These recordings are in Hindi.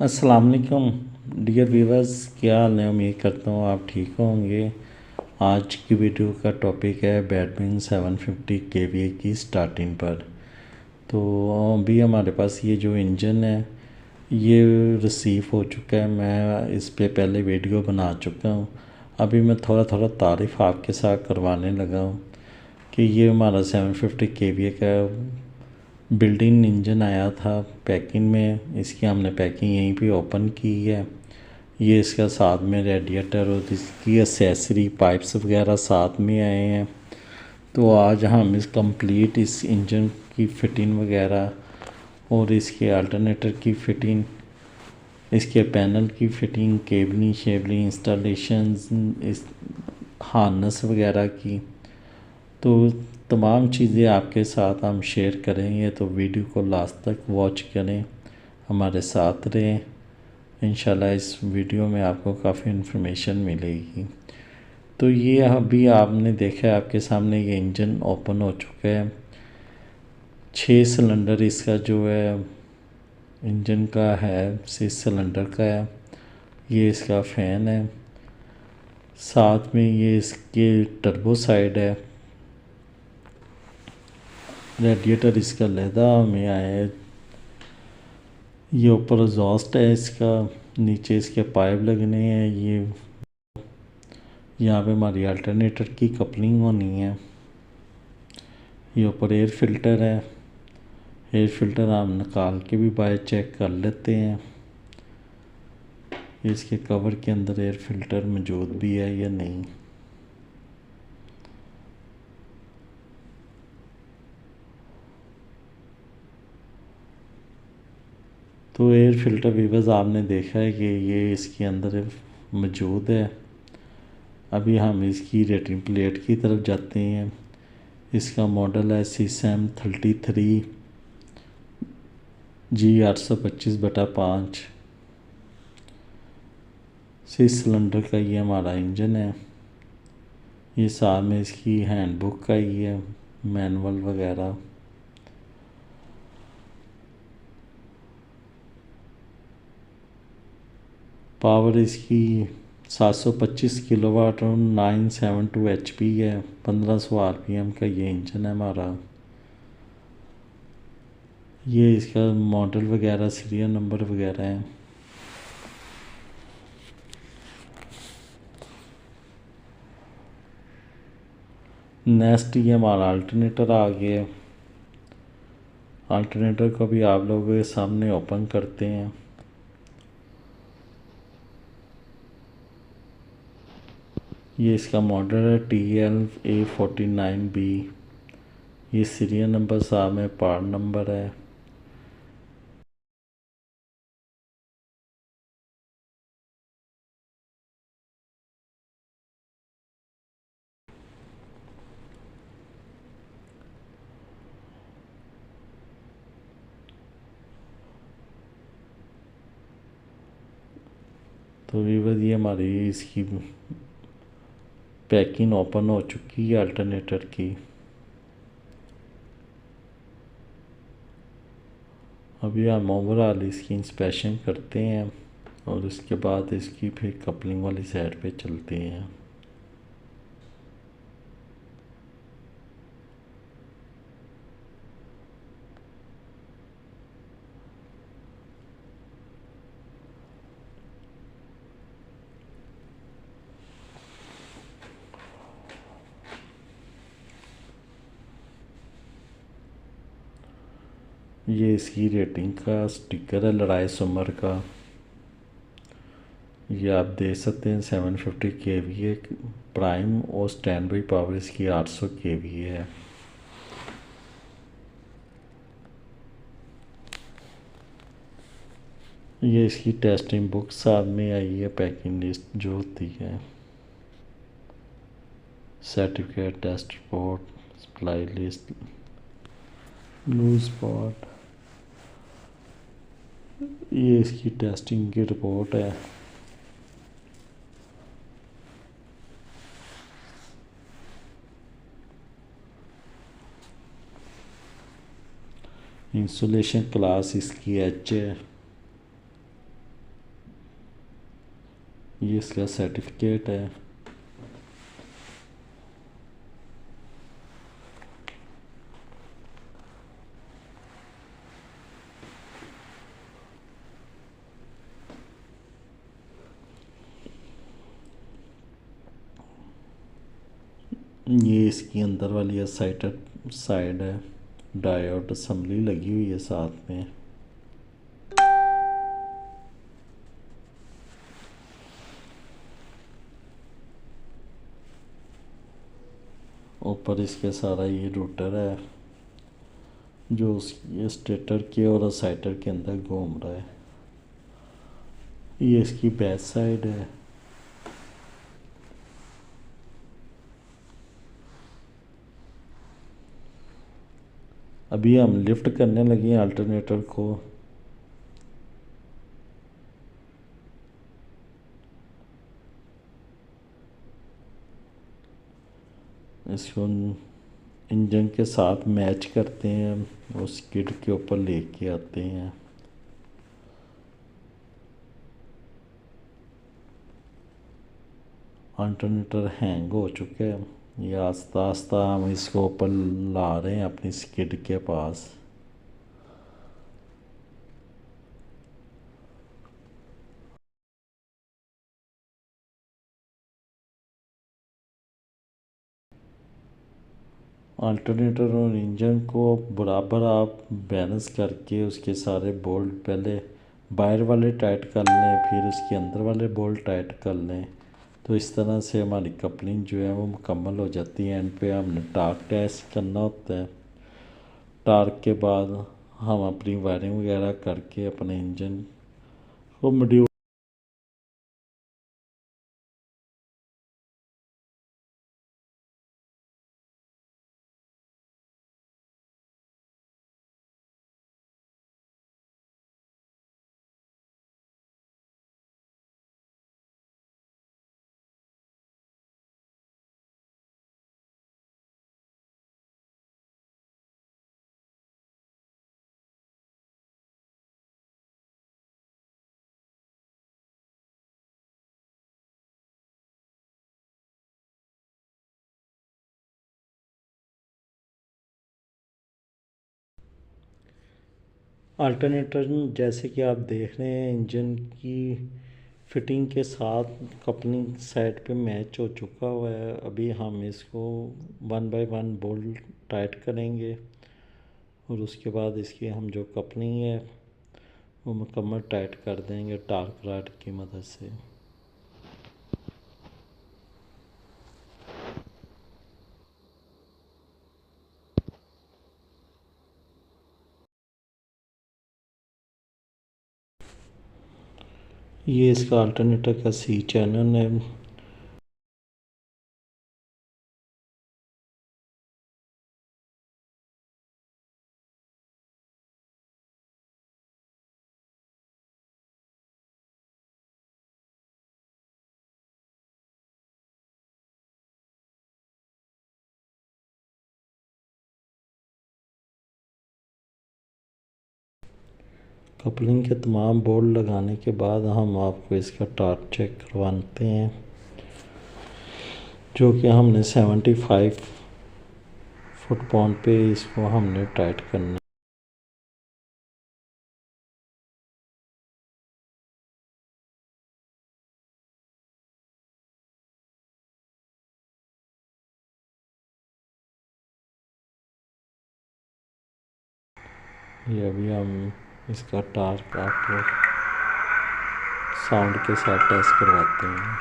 अस्सलाम वालेकुम डियर व्यूवर्स, क्या हाल है। उम्मीद करता हूँ आप ठीक होंगे। आज की वीडियो का टॉपिक है बैटमैन 750 केवीए की स्टार्टिंग पर। तो अभी हमारे पास ये जो इंजन है ये रिसीव हो चुका है। मैं इस पे पहले वीडियो बना चुका हूँ। अभी मैं थोड़ा थोड़ा तारीफ़ आपके साथ करवाने लगा हूँ कि ये हमारा 750 केवीए का बिल्डिंग इंजन आया था पैकिंग में। इसकी हमने पैकिंग यहीं पे ओपन की है। ये इसका साथ में रेडिएटर और इसकी एसेसरी पाइप्स वगैरह साथ में आए हैं। तो आज हम इस कंप्लीट इस इंजन की फिटिंग वगैरह और इसके अल्टरनेटर की फिटिंग, इसके पैनल की फिटिंग, केबलिंग शेबलिंग इंस्टॉलेशन, इस हार्नेस वगैरह की, तो तमाम चीज़ें आपके साथ हम शेयर करेंगे। तो वीडियो को लास्ट तक वॉच करें, हमारे साथ रहें। इंशाल्लाह इस वीडियो में आपको काफ़ी इन्फॉर्मेशन मिलेगी। तो ये अभी आपने देखा है, आपके सामने ये इंजन ओपन हो चुका है। 6 सिलेंडर इसका जो है इंजन का है, 6 सिलेंडर का है। ये इसका फ़ैन है, साथ में ये इसके टर्बो साइड है। रेडिएटर इसका लहदा में आया है। ये ऊपर एग्जॉस्ट है इसका, नीचे इसके पाइप लगने हैं। ये यहाँ पे हमारी अल्टरनेटर की कपलिंग होनी है। ये ऊपर एयर फिल्टर है। एयर फिल्टर हम निकाल के भी बाय चेक कर लेते हैं इसके कवर के अंदर एयर फिल्टर मौजूद भी है या नहीं। तो एयर फिल्टर व्यूवर्स आपने देखा है कि ये इसके अंदर मौजूद है। अभी हम इसकी रेटिंग प्लेट की तरफ जाते हैं। इसका मॉडल है CSM33G825/5। 6 सिलेंडर का ये हमारा इंजन है। ये साथ में इसकी हैंडबुक का ही है, मैनुअल वगैरह। पावर इसकी 725 किलोवाट और 972 HP है। 1500 RPM का ये इंजन है हमारा। ये इसका मॉडल वगैरह, सीरियल नंबर वगैरह है। नेक्स्ट ये हमारा अल्टरनेटर आ गया है। अल्टरनेटर को भी आप लोगों के सामने ओपन करते हैं। ये इसका मॉडल है TL-A49B। ये सीरियल नंबर साथ में पार्ट नंबर है। तो वीवर ये हमारी इसकी पैकिंग ओपन हो चुकी है अल्टरनेटर की। अभी हम ओवरऑल इसकी इंस्पेक्शन करते हैं और उसके बाद इसकी फिर कपलिंग वाली साइड पे चलते हैं। ये इसकी रेटिंग का स्टिकर है लड़ाई सुमर का। ये आप देख सकते हैं 750 KVA प्राइम और स्टैंड बाई पावर इसकी 800 KVA है। ये इसकी टेस्टिंग बुक साथ में आई है, पैकिंग लिस्ट जो होती है, certificate, test report, supply list, loose spot. ये इसकी टेस्टिंग की रिपोर्ट है। इंसुलेशन क्लास इसकी H है। ये इसका सर्टिफिकेट है। ये इसकी अंदर वाली है साइड है, डायोड असम्बली लगी हुई है साथ में। ऊपर इसके सारा ये रोटर है जो ये स्टेटर के और एक्साइटर के अंदर घूम रहा है। ये इसकी बैक साइड है। अभी हम लिफ्ट करने लगे हैं अल्टरनेटर को। इसको इंजन के साथ मैच करते हैं, उस स्किड के ऊपर लेके आते हैं। अल्टरनेटर हैंग हो चुका है, ये आस्ता आस्ता हम इसको ऊपर ला रहे हैं अपनी स्किड के पास। अल्टरनेटर और इंजन को बराबर आप बैलेंस करके उसके सारे बोल्ट पहले बाहर वाले टाइट कर लें, फिर उसके अंदर वाले बोल्ट टाइट कर लें। तो इस तरह से हमारी कपलिंग जो है वो मुकम्मल हो जाती है। एंड पे हमने टार्क टेस्ट करना होता है। टार्क के बाद हम अपनी वायरिंग वगैरह करके अपने इंजन को मॉड्यूल अल्टरनेटर जैसे कि आप देख रहे हैं इंजन की फिटिंग के साथ कपलिंग साइड पे मैच हो चुका हुआ है। अभी हम इसको 1 बाय 1 बोल्ट टाइट करेंगे और उसके बाद इसकी हम जो कपलिंग है वो मुकम्मल टाइट कर देंगे टार्क रॉड की मदद से। ये इसका अल्टरनेटर का सी चैनल है। कपलिंग के तमाम बोल्ट लगाने के बाद हम आपको इसका टार्क चेक करवाते हैं, जो कि हमने 75 फुट पाउंड पे इसको हमने टाइट करना। ये अभी हम इसका टार्क आपको साउंड के साथ टेस्ट करवाते हैं।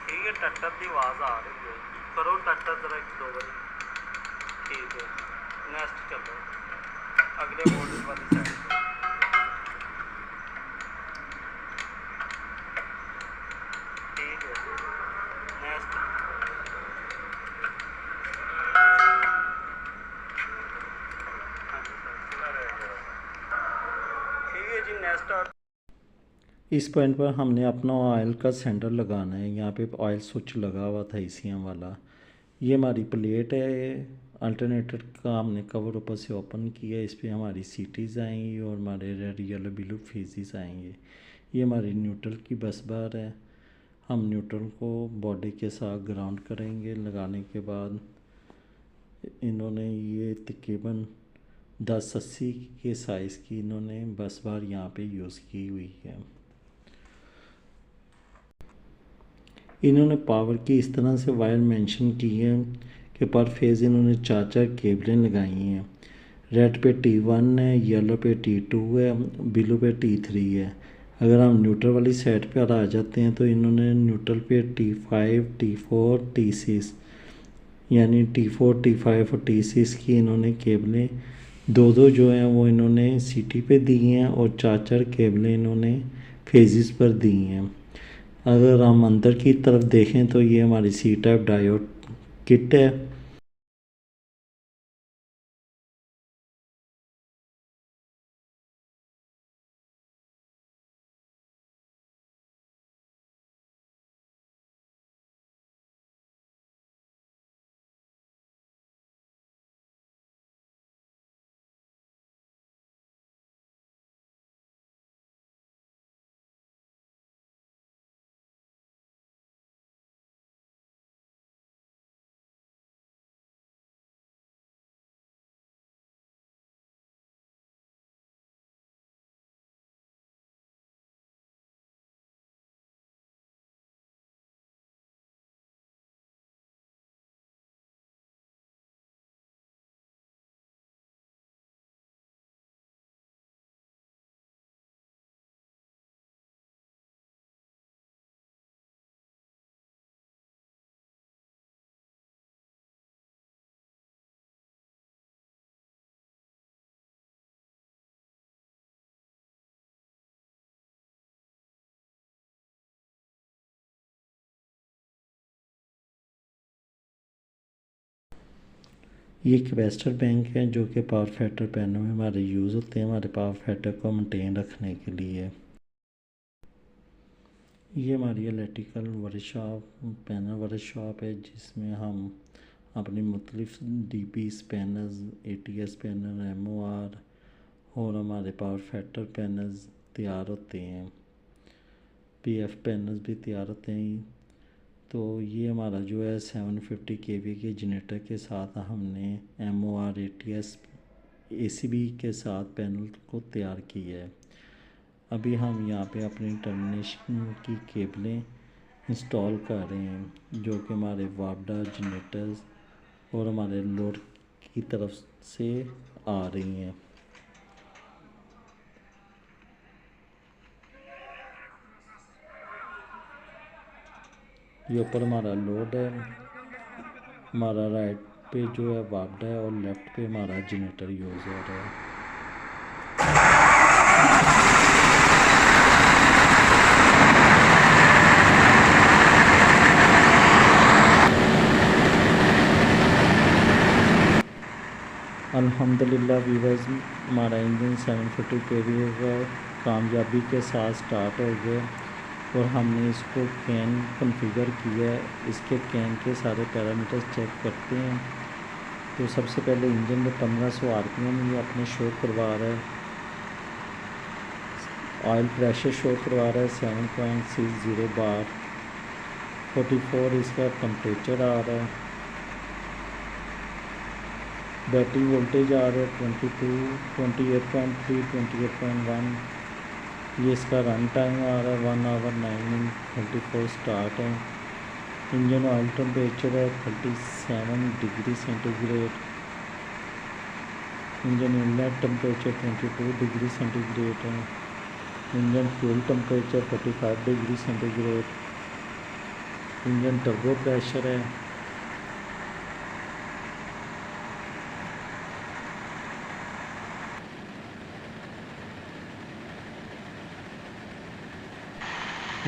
ठीक है, टट्टर की आवाज़ आ रही है, करो टट्टर जरा 1-2 बार। ठीक है, नेक्स्ट चलो अगले मॉडल वाली साइड पे। ठीक है, नेक्स्ट। ठीक है जी, नेक्स्ट। इस पॉइंट पर हमने अपना ऑयल का सेंटर लगाना है। यहाँ पे ऑयल स्विच लगा हुआ था ईसीएम वाला। ये हमारी प्लेट है अल्टरनेटर का हमने कवर ऊपर से ओपन किया, इस पर हमारी सीटीज़ आएंगी और हमारे रेड येलो ब्लू फेजेस आएंगे। ये हमारी न्यूट्रल की बस बार है। हम न्यूट्रल को बॉडी के साथ ग्राउंड करेंगे। लगाने के बाद इन्होंने ये तकरीबन 1080 के साइज़ की इन्होंने बस बार यहाँ पे यूज़ की हुई है। इन्होंने पावर की इस तरह से वायर मेंशन की है कि पर फेज़ इन्होंने 4 केबलें लगाई हैं। रेड पे T1 है, येलो पे T2 है, ब्लू पे T3 है। अगर हम न्यूट्रल वाली साइड पर आ जाते हैं तो इन्होंने न्यूट्रल पे T5, T4, T6 यानी T4, T5 और T6 की इन्होंने केबलें दो जो हैं वो इन्होंने सीटी पे दी हैं और 4 केबलें इन्होंने फेजेस पर दी हैं। अगर हम अंदर की तरफ देखें तो ये हमारी सी टाइप डायोड किट है। ये कैपेसिटर बैंक है जो कि पावर फैक्टर पैनल में हमारे यूज़ होते हैं हमारे पावर फैक्टर को मेंटेन रखने के लिए। ये हमारी इलेक्ट्रिकल वर्कशॉप पैनल वर्कशॉप है जिसमें हम अपनी मुख्तलिफ DP panels, ATS panel, MOR और हमारे पावर फैक्टर पैनल्स तैयार होते हैं। PF पैनल्स भी तैयार होते हैं। तो ये हमारा जो है 750 kV के जनरेटर के साथ हमने MOR, ATS, ACB के साथ पैनल को तैयार किया है। अभी हम यहाँ पे अपनी टर्मिनेशन की केबलें इंस्टॉल कर रहे हैं जो कि हमारे वापडा जनरेटर्स और हमारे लोड की तरफ से आ रही हैं। ये ऊपर हमारा लोड है, हमारा राइट पे जो है वापडा है और लेफ़्ट पे हमारा जनरेटर यूज़ हो रहा है। अल्हम्दुलिल्लाह व्यूअर्स, हमारा इंजन 750 kVA का कामयाबी के साथ स्टार्ट हो गया और हमने इसको कैन कॉन्फ़िगर किया है। इसके कैन के सारे पैरामीटर्स चेक करते हैं। तो सबसे पहले इंजन में 1500 RPM ये अपने शो करवा रहा है। ऑयल प्रेशर शो करवा रहा है 7.60 बार। 44 इसका टेम्परेचर आ रहा है। बैटरी वोल्टेज आ रहा है 22, 28.3, 28.1। ये इसका रन टाइम आ रहा है 1 आवर 9 मिनट 24 स्टार्ट है। इंजन ऑयल टेम्परेचर है 37 degree centigrade. Engine inlet temperature 22 degree centigrade है। Engine fuel temperature 45 degree centigrade. Engine turbo pressure है।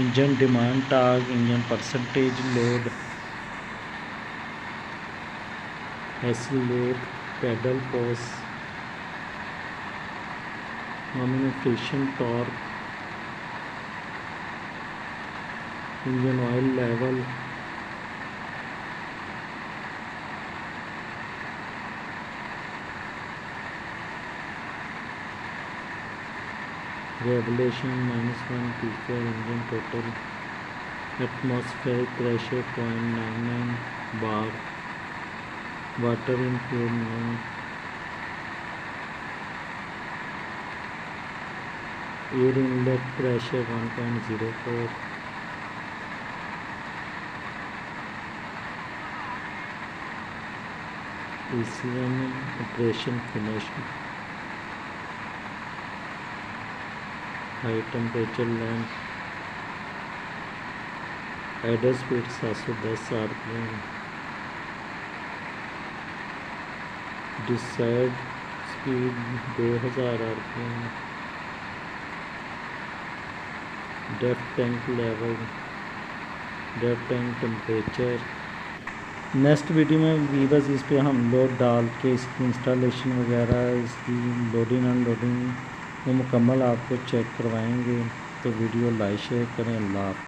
Engine demand torque, engine percentage load, AC load, pedal pos, nominal friction torque, engine oil level, revolution -1 पीकर engine total atmospheric pressure 0.99 bar water in fuel no air inlet pressure 1.04 ECM operation finish high temperature land adder speed 710 RPM decide speed 2000 RPM depth tank level depth tank temperature. Next video में वीवर्स इस पे हम लोड डाल के इसकी इंस्टॉलेशन वगैरह इसकी लोडिंग अनलोडिंग वो मुकम्मल आपको चेक करवाएंगे। तो वीडियो लाइक शेयर करें। अल्लाह।